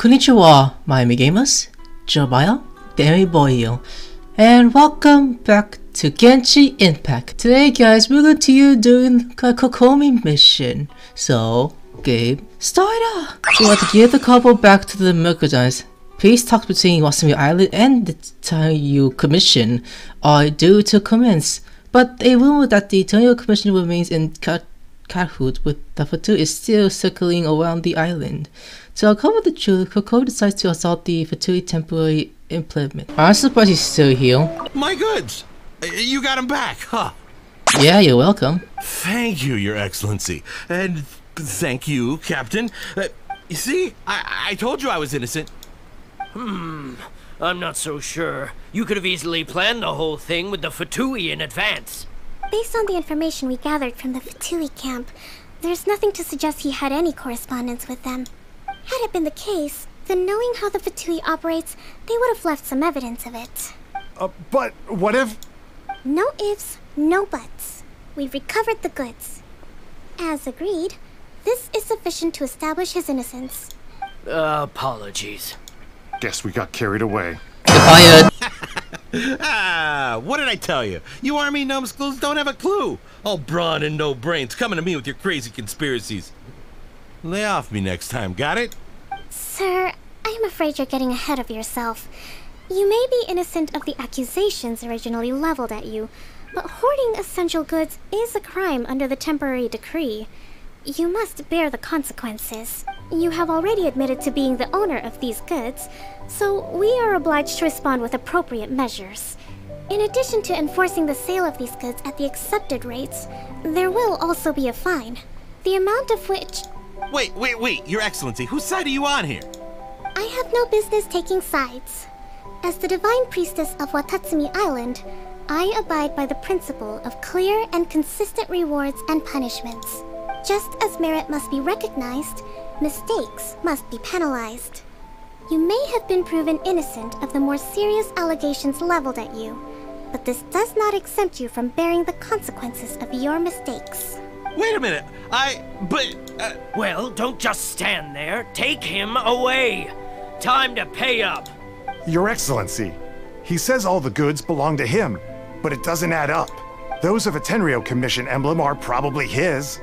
Konnichiwa, Miami Gamers, Jeremiah, and welcome back to Genshin Impact. Today guys, we're going to doing a KOKOMI mission. So, game starter! We want to give the couple back to the merchandise. Peace talks between Wasumi Island and the Tenryo Commission are due to commence, but a rumor that the Tenryo Commission remains in cahoots with the Fatui is still circling around the island. To uncover the truth, KOKOMI decides to assault the Fatui temporary implement. I'm surprised he's still here. My goods! You got him back, huh? Yeah, you're welcome. Thank you, Your Excellency. And thank you, Captain. You see, I told you I was innocent. I'm not so sure. You could have easily planned the whole thing with the Fatui in advance. Based on the information we gathered from the Fatui camp, there's nothing to suggest he had any correspondence with them. Had it been the case, then knowing how the Fatui operates, they would have left some evidence of it. But what if... No ifs, no buts. We've recovered the goods. As agreed, this is sufficient to establish his innocence. Apologies. Guess we got carried away. You're fired. What did I tell you? You army numbskulls don't have a clue. All brawn and no brains coming to me with your crazy conspiracies. Lay off me next time, got it? Sir, I'm afraid you're getting ahead of yourself. You may be innocent of the accusations originally leveled at you, but hoarding essential goods is a crime under the temporary decree. You must bear the consequences. You have already admitted to being the owner of these goods, so we are obliged to respond with appropriate measures. In addition to enforcing the sale of these goods at the accepted rates, there will also be a fine, the amount of which... Wait, Your Excellency, whose side are you on here? I have no business taking sides. As the Divine Priestess of Watatsumi Island, I abide by the principle of clear and consistent rewards and punishments. Just as merit must be recognized, mistakes must be penalized. You may have been proven innocent of the more serious allegations leveled at you, but this does not exempt you from bearing the consequences of your mistakes. Wait a minute, Well, don't just stand there. Take him away. Time to pay up. Your Excellency, he says all the goods belong to him, but it doesn't add up. Those of a Tenryo Commission emblem are probably his,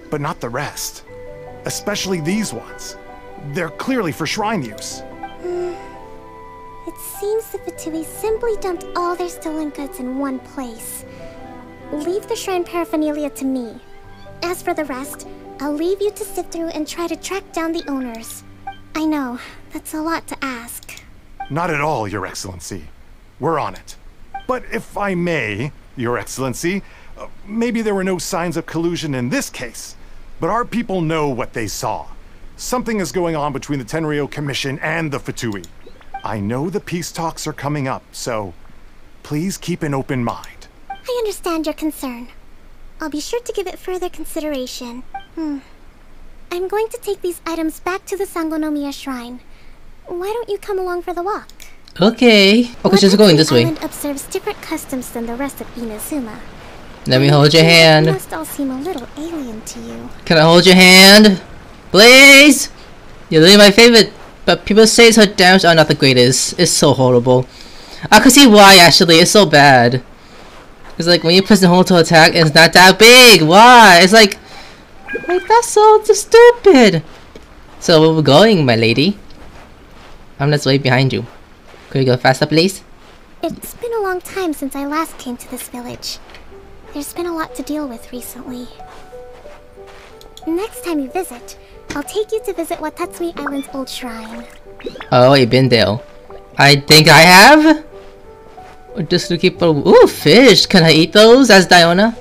but not the rest. Especially these ones. They're clearly for shrine use. It seems the Fatui simply dumped all their stolen goods in one place. Leave the shrine paraphernalia to me. As for the rest, I'll leave you to sift through and try to track down the owners. I know, that's a lot to ask. Not at all, Your Excellency. We're on it. But if I may, Your Excellency, maybe there were no signs of collusion in this case, but our people know what they saw. Something is going on between the Tenryo Commission and the Fatui. I know the peace talks are coming up, so please keep an open mind. I understand your concern. I'll be sure to give it further consideration. I'm going to take these items back to the Sangonomiya Shrine. Why don't you come along for the walk? Okay. Okay, she's going this way. Island observes different customs than the rest of Inazuma. Let me hold your hand. It must all seem a little alien to you. Can I hold your hand? Please? You're really my favorite, but people say her dams are not the greatest. It's so horrible. I can see why actually, it's so bad. It's like when you press the hold to attack, it's not that big. Why? It's like that's so stupid. So where we're going, my lady? I'm just right behind you. Could you go faster, please? It's been a long time since I last came to this village. There's been a lot to deal with recently. Next time you visit, I'll take you to visit Watatsumi Island's old shrine. Oh, you've been there. I think I have? Just to keep... Ooh, fish! Can I eat those as Diona?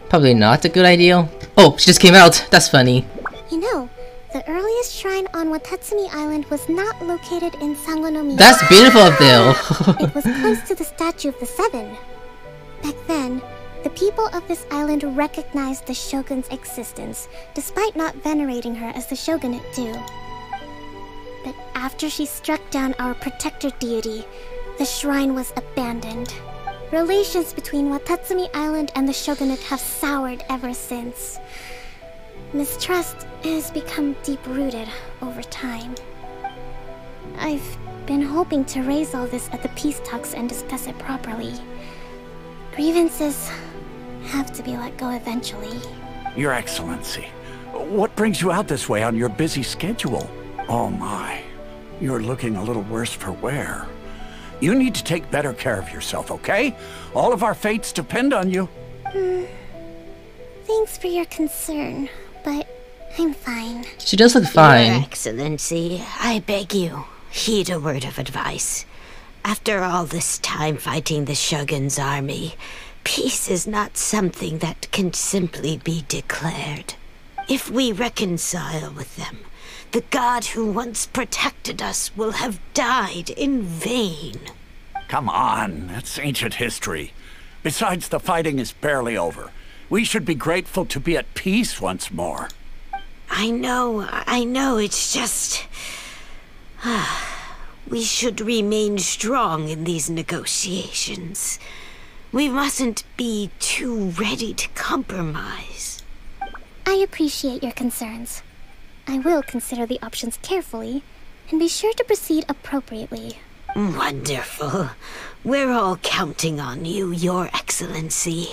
Probably not a good idea. Oh, she just came out. That's funny. You know, the earliest shrine on Watatsumi Island was not located in Sangonomiya. That's beautiful up there. It was close to the Statue of the Seven. Back then, the people of this island recognized the shogun's existence, despite not venerating her as the shogunate do. But after she struck down our protector deity, the shrine was abandoned. Relations between Watatsumi Island and the shogunate have soured ever since. Mistrust has become deep-rooted over time. I've been hoping to raise all this at the peace talks and discuss it properly. Grievances have to be let go eventually. Your Excellency, what brings you out this way on your busy schedule? Oh my, you're looking a little worse for wear. You need to take better care of yourself, okay? All of our fates depend on you. Thanks for your concern, but I'm fine. She does look fine. Your Excellency, I beg you, heed a word of advice. After all this time fighting the Shogun's army, peace is not something that can simply be declared. If we reconcile with them, the god who once protected us will have died in vain. Come on, that's ancient history. Besides, the fighting is barely over. We should be grateful to be at peace once more. I know, it's just... we should remain strong in these negotiations. We mustn't be too ready to compromise. I appreciate your concerns. I will consider the options carefully, and be sure to proceed appropriately. Wonderful. We're all counting on you, Your Excellency.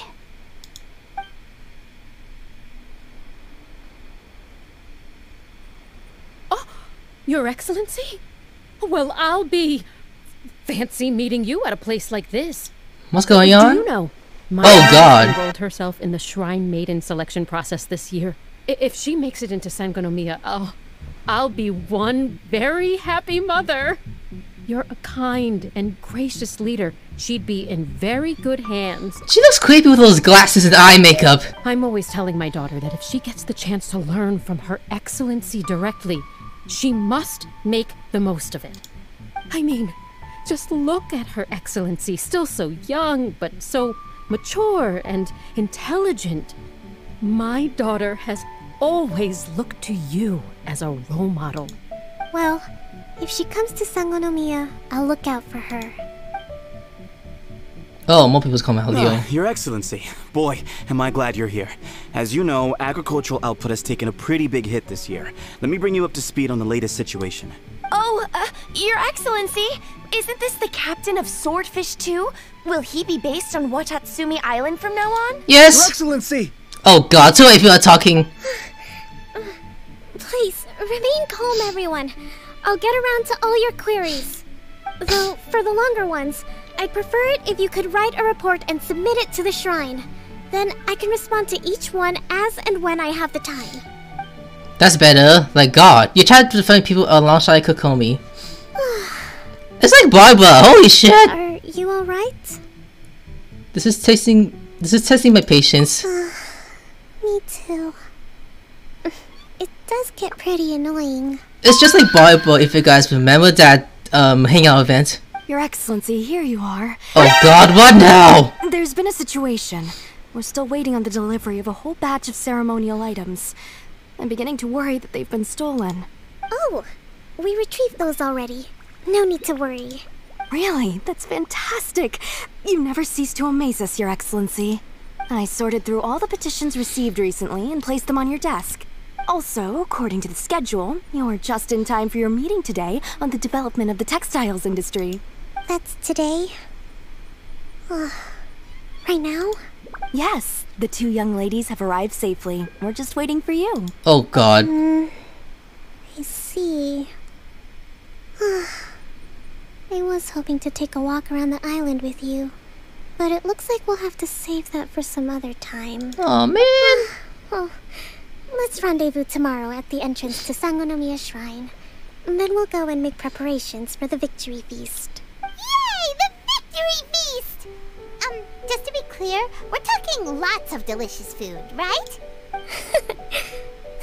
Oh, Your Excellency? Well, I'll be... fancy meeting you at a place like this. What's going on? Do you know? My God. enrolled herself in the Shrine Maiden selection process this year. If she makes it into Sangonomiya, I'll be one very happy mother. You're a kind and gracious leader. She'd be in very good hands. She looks creepy with those glasses and eye makeup. I'm always telling my daughter that if she gets the chance to learn from Her Excellency directly, she must make the most of it. I mean, just look at Her Excellency, still so young, but so mature and intelligent. My daughter has always looked to you as a role model. Well, if she comes to Sangonomiya, I'll look out for her. Oh, more people's coming out here. Your Excellency, boy, am I glad you're here. As you know, agricultural output has taken a pretty big hit this year. Let me bring you up to speed on the latest situation. Oh, Your Excellency, isn't this the captain of Swordfish 2? Will he be based on Watatsumi Island from now on? Yes! Your Excellency! Oh god, so if you are talking. Please, remain calm, everyone. I'll get around to all your queries. Though, for the longer ones, I'd prefer it if you could write a report and submit it to the shrine. Then I can respond to each one as and when I have the time. That's better. Like god, you tried to find people alongside Kokomi. It's like Barbara, holy shit! Are you alright? This is testing my patience. Me too. It does get pretty annoying. It's just like Barbara, if you guys remember that hangout event. Your Excellency, here you are. Oh god, what now? There's been a situation. We're still waiting on the delivery of a whole batch of ceremonial items. I'm beginning to worry that they've been stolen. Oh, we retrieved those already. No need to worry. Really? That's fantastic. You never cease to amaze us, Your Excellency. I sorted through all the petitions received recently and placed them on your desk. Also, according to the schedule, you're just in time for your meeting today on the development of the textiles industry. That's today? Right now? Yes, the two young ladies have arrived safely. We're just waiting for you. Oh god. I see. I was hoping to take a walk around the island with you, but it looks like we'll have to save that for some other time. Oh man. Oh, let's rendezvous tomorrow at the entrance to Sangonomiya Shrine. And then we'll go and make preparations for the victory feast. Yay! The victory feast! Just to be clear, we're talking lots of delicious food, right?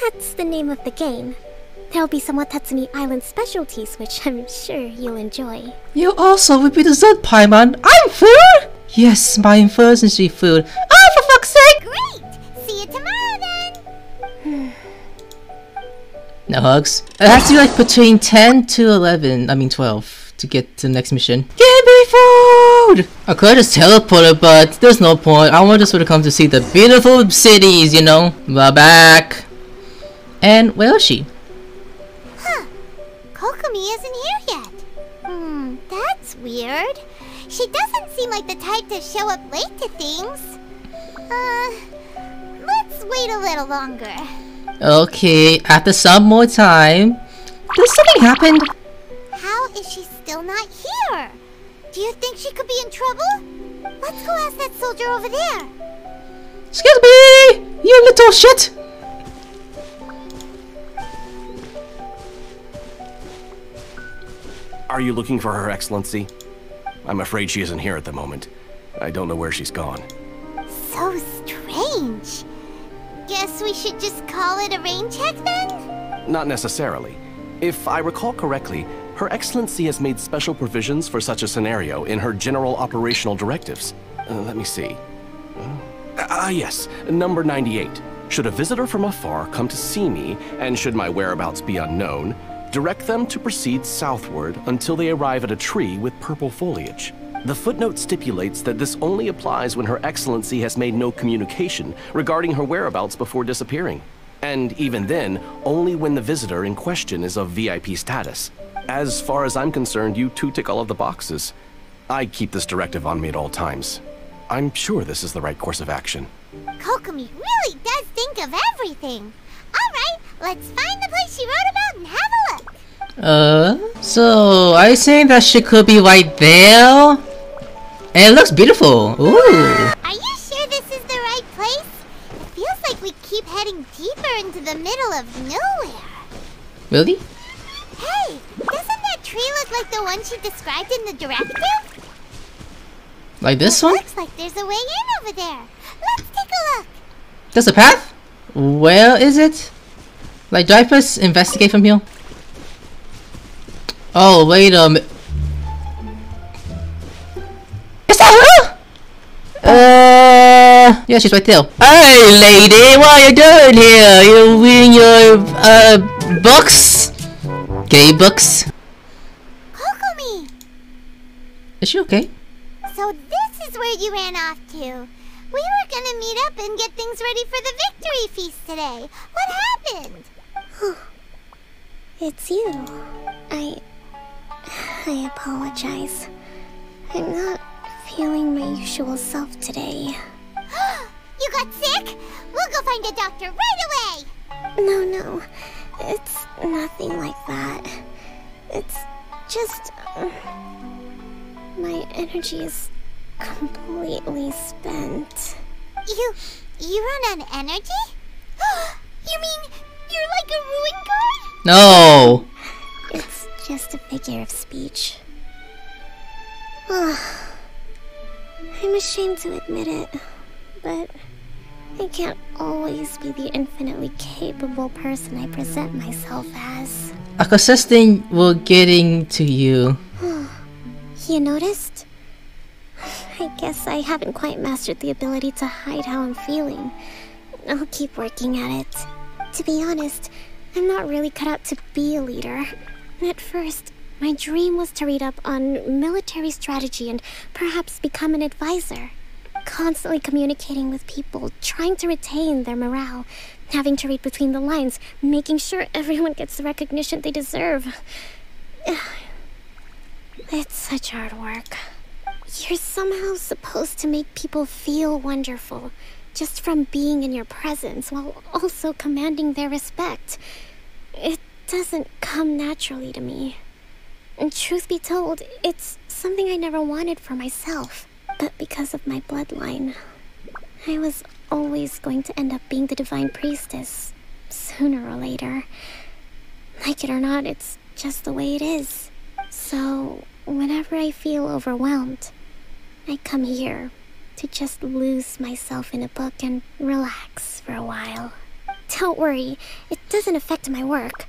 That's the name of the game. There'll be some Watatsumi Island specialties, which I'm sure you'll enjoy. You also will be the Senpai man. I'm food? Yes, my emergency food. Oh, for fuck's sake! Great! See you tomorrow then! No hugs. It has to be like between 10 to 11, I mean 12, to get to the next mission. Give me food! I could just teleport her, but there's no point. I want to sort of come to see the beautiful cities, you know? We're back. And where is she? Huh. KOKOMI isn't here yet. weird. She doesn't seem like the type to show up late to things. Let's wait a little longer. Okay, after some more time. Did something happen? How is she still not here? Do you think she could be in trouble? Let's go ask that soldier over there. Excuse me, you little shit! Are you looking for Her Excellency? I'm afraid she isn't here at the moment. I don't know where she's gone. So strange. Guess we should just call it a rain check then? Not necessarily. If I recall correctly, Her Excellency has made special provisions for such a scenario in her general operational directives. Let me see. Yes, number 98. Should a visitor from afar come to see me, and should my whereabouts be unknown, direct them to proceed southward until they arrive at a tree with purple foliage. The footnote stipulates that this only applies when Her Excellency has made no communication regarding her whereabouts before disappearing. And even then, only when the visitor in question is of VIP status. As far as I'm concerned, you two tick all of the boxes. I keep this directive on me at all times. I'm sure this is the right course of action. KOKOMI really does think of everything. Alright, let's find the place she wrote about and have a look. So are you saying that she could be right there? And it looks beautiful. Ooh. Are you sure this is the right place? It feels like we keep heading deeper into the middle of nowhere. Really? Hey, doesn't that tree look like the one she described in the directive? Like this one? Looks like there's a way in over there. Let's take a look. There's a path? Where is it? Like, do I first investigate from here? Oh, wait a minute. Is that her? Yeah, she's right there. Hey, lady, what are you doing here? You reading your, books? Gay books? KOKOMI! Is she okay? So this is where you ran off to. We were gonna meet up and get things ready for the victory feast today. What happened? It's you. I apologize. I'm not feeling my usual self today. You got sick? We'll go find a doctor right away! No. It's nothing like that. It's just... my energy is completely spent. You run on energy? You mean you're like a ruin guard? No! It's just a figure of speech. I'm ashamed to admit it, but I can't always be the infinitely capable person I present myself as. I could sense things were getting to you. You noticed? I guess I haven't quite mastered the ability to hide how I'm feeling. I'll keep working at it. To be honest, I'm not really cut out to be a leader. At first, my dream was to read up on military strategy and perhaps become an advisor. Constantly communicating with people, trying to retain their morale, having to read between the lines, making sure everyone gets the recognition they deserve. It's such hard work. You're somehow supposed to make people feel wonderful, just from being in your presence, while also commanding their respect. It doesn't come naturally to me. And truth be told, it's something I never wanted for myself. But because of my bloodline, I was always going to end up being the divine priestess, sooner or later. Like it or not, it's just the way it is. So, whenever I feel overwhelmed, I come here to just lose myself in a book and relax for a while. Don't worry, it doesn't affect my work.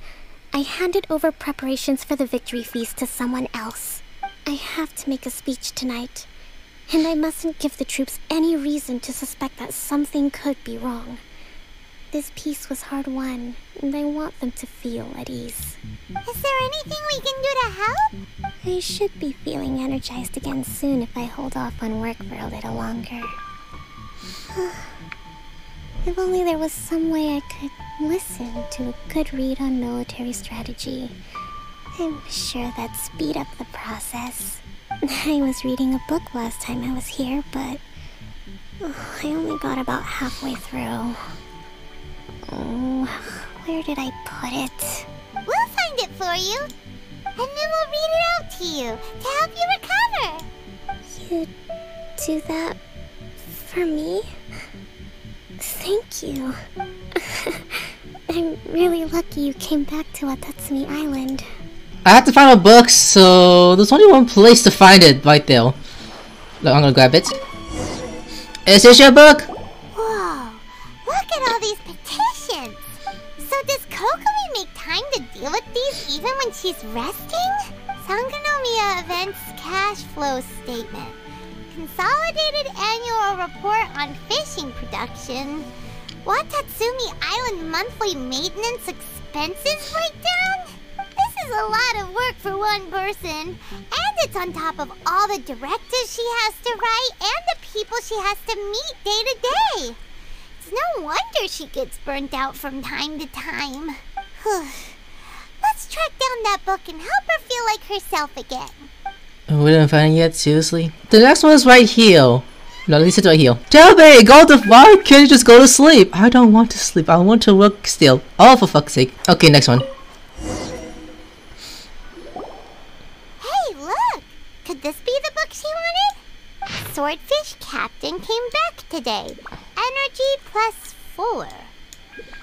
I handed over preparations for the victory feast to someone else. I have to make a speech tonight, and I mustn't give the troops any reason to suspect that something could be wrong. This peace was hard-won, and I want them to feel at ease. Is there anything we can do to help? I should be feeling energized again soon if I hold off on work for a little longer. If only there was some way I could listen to a good read on military strategy. I'm sure that'd speed up the process. I was reading a book last time I was here, but I only got about halfway through. Oh, where did I put it? We'll find it for you. And then we'll read it out to you to help you recover. You do that for me? Thank you. I'm really lucky you came back to Watatsumi Island. I have to find a book, so there's only one place to find it, right there. Look, I'm gonna grab it. Is this your book? Whoa, look at all these petitions. So does KOKOMI make time to deal with these even when she's resting? Sangonomiya Events Cash Flow Statement. Consolidated Annual Report on Fishing Production. Watatsumi Island Monthly Maintenance Expenses Breakdown? This is a lot of work for one person. And it's on top of all the directives she has to write and the people she has to meet day to day. It's no wonder she gets burnt out from time to time. Let's track down that book and help her feel like herself again. We didn't find it yet, seriously? The next one is right here. No, at least it's right here. Tell me, why can't you just go to sleep? I don't want to sleep, I want to work still. Oh, for fuck's sake. Okay, next one. Hey, look! Could this be the book she wanted? Swordfish Captain came back today. Energy +4.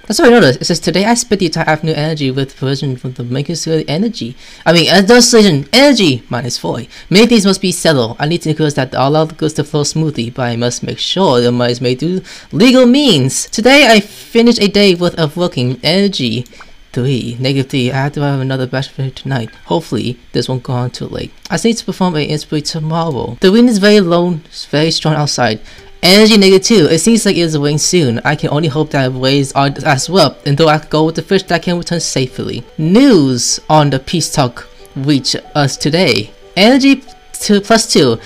That's what I noticed. It says, today I spent the entire afternoon energy with version from the makers of the energy. Translation, energy -4. Many things must be settled. I need to ensure that all of the goods to flow smoothly, but I must make sure the money is made through legal means. Today I finished a day worth of working. Energy -3. I have to have another batch for tonight. Hopefully, this won't go on too late. I need to perform an inspiration tomorrow. The wind is very low, very strong outside. Energy -2. It seems like it is raining soon. I can only hope that waves are as well, and though I can go with the fish that can return safely. News on the peace talk reach us today. Energy +2.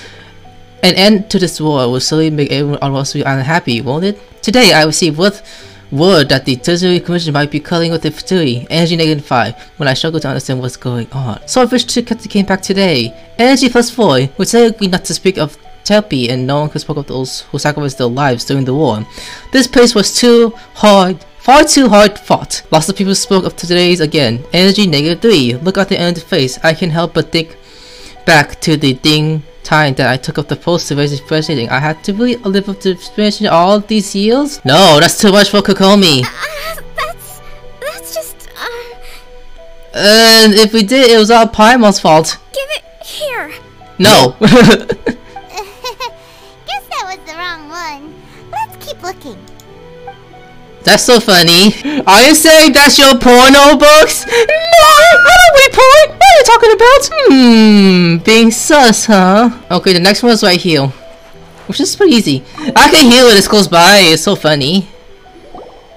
An end to this war will slowly make everyone on Wall Street unhappy, won't it? Today I received word that the Treasury Commission might be culling with the futility. Energy -5. When I struggle to understand what's going on. Swordfish came back today. Energy +4. We said not to speak of Telpi, and no one could speak of those who sacrificed their lives during the war. This place was far too hard fought. Lots of people spoke of today's again. Energy -3. Look at the interface. I can help but think back to the time that I took up the post to raise the president. I had to really live up to expansion all these years? No, that's too much for KOKOMI. That's just, And if we did, it was all Paimon's fault. Give it here. No. Guess that was the wrong one. Let's keep looking. That's so funny. Are you saying that's your porno books? No, I don't read porn. What are you talking about? Being sus, huh? Okay, the next one is right here, which is pretty easy. I can hear when this goes by. It's so funny.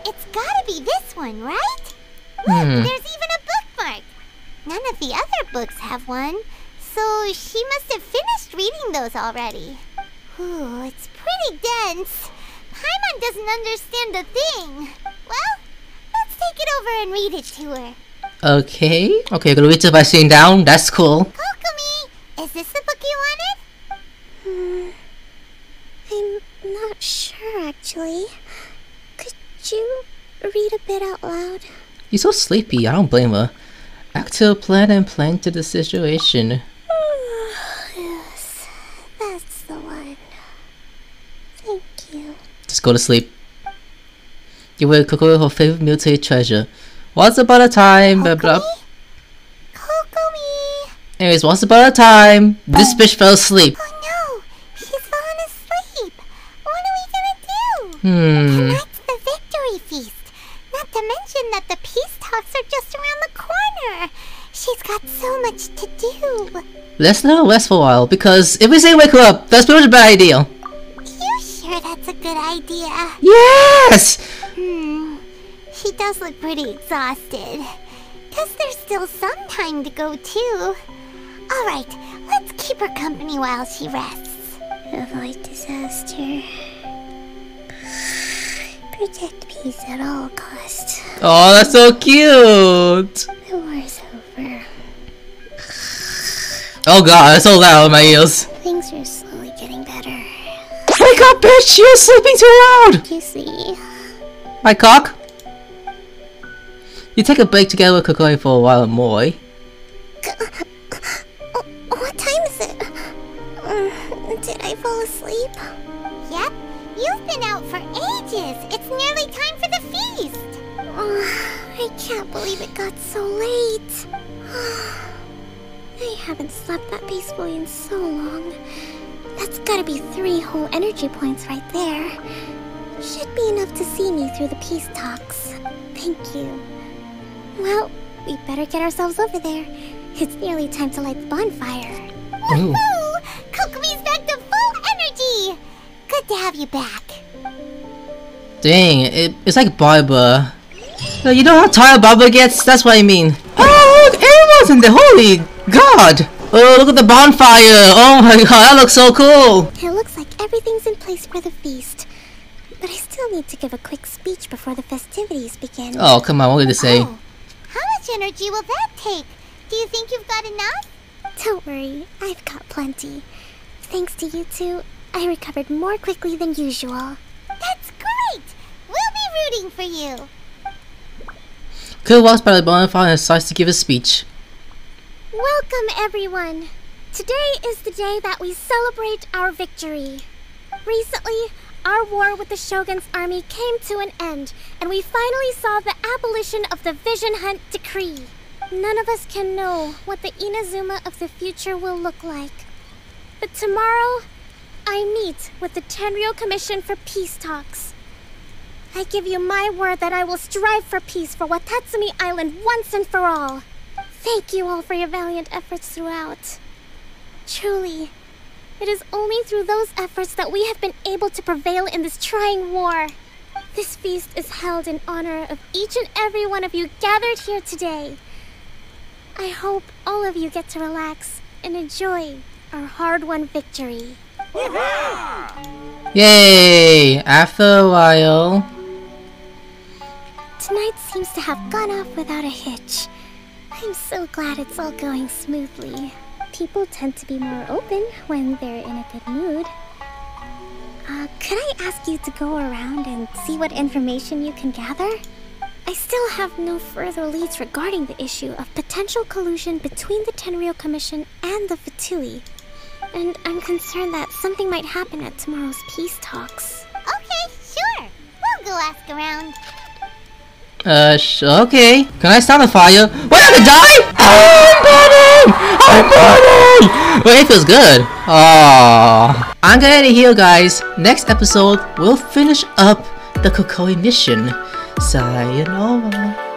It's gotta be this one, right? Look, there's even a bookmark. None of the other books have one, so she must have finished reading those already. Ooh, it's pretty dense. Paimon doesn't understand a thing. Well, let's take it over and read it to her. Okay, you're gonna read it by sitting down. That's cool. KOKOMI, is this the book you wanted? I'm not sure, actually. Could you read a bit out loud? You're so sleepy. I don't blame her. Act to a plan and plan to the situation. Yes, that's the one. Thank you. Just go to sleep. You will cook her favorite meal to your treasure. Once upon a time, blah blah. KOKOMI! Anyways, once upon a time, this bitch fell asleep. Oh no! She's fallen asleep! What are we gonna do? Tonight's the victory feast! Not to mention that the peace talks are just around the corner! She's got so much to do! Let's let her rest for a while, because if we say wake her up, that's pretty much a bad idea. You sure that's a good idea? Yes! She does look pretty exhausted. Guess there's still some time to go too. Alright, let's keep her company while she rests. Avoid disaster. Protect peace at all costs. Oh, that's so cute! The war's over. Oh god, it's so loud in my ears. Things are slowly getting better. Wake up, bitch! You're sleeping too loud! You see. My cock? You take a break together with KOKOMI for a while more. What time is it? Did I fall asleep? Yep. You've been out for ages. It's nearly time for the feast. I can't believe it got so late. I haven't slept that peacefully in so long. That's gotta be 3 whole energy points right there. Should be enough to see me through the peace talks. Thank you. Well, we better get ourselves over there. It's nearly time to light the bonfire. Woohoo! KOKOMI's back to full energy! Good to have you back. Dang, it's like Barbara. You know how tired Barbara gets? That's what I mean. Oh, look, everyone's in there. Holy god! Oh, look at the bonfire! Oh my god, that looks so cool! It looks like everything's in place for the feast. But I still need to give a quick speech before the festivities begin. Oh, come on, what did it say? Oh, how much energy will that take? Do you think you've got enough? Don't worry, I've got plenty. Thanks to you two, I recovered more quickly than usual. That's great! We'll be rooting for you. Kid walks by the bonfire and decides to give a speech. Welcome, everyone! Today is the day that we celebrate our victory. Recently, our war with the Shogun's army came to an end, and we finally saw the abolition of the Vision Hunt Decree. None of us can know what the Inazuma of the future will look like. But tomorrow, I meet with the Tenryou Commission for peace talks. I give you my word that I will strive for peace for Watatsumi Island once and for all. Thank you all for your valiant efforts throughout. Truly, it is only through those efforts that we have been able to prevail in this trying war. This feast is held in honor of each and every one of you gathered here today. I hope all of you get to relax and enjoy our hard-won victory. Yay! After a while... Tonight seems to have gone off without a hitch. I'm so glad it's all going smoothly. People tend to be more open when they're in a good mood. Could I ask you to go around and see what information you can gather? I still have no further leads regarding the issue of potential collusion between the Tenryou Commission and the Fatui. And I'm concerned that something might happen at tomorrow's peace talks. Okay, sure. We'll go ask around. Okay. Can I start a fire? Wait, I'm gonna die? I'm burning! Wait, it feels good. Aww. I'm gonna end it here, guys. Next episode, we'll finish up the KOKOMI mission. Sayonara.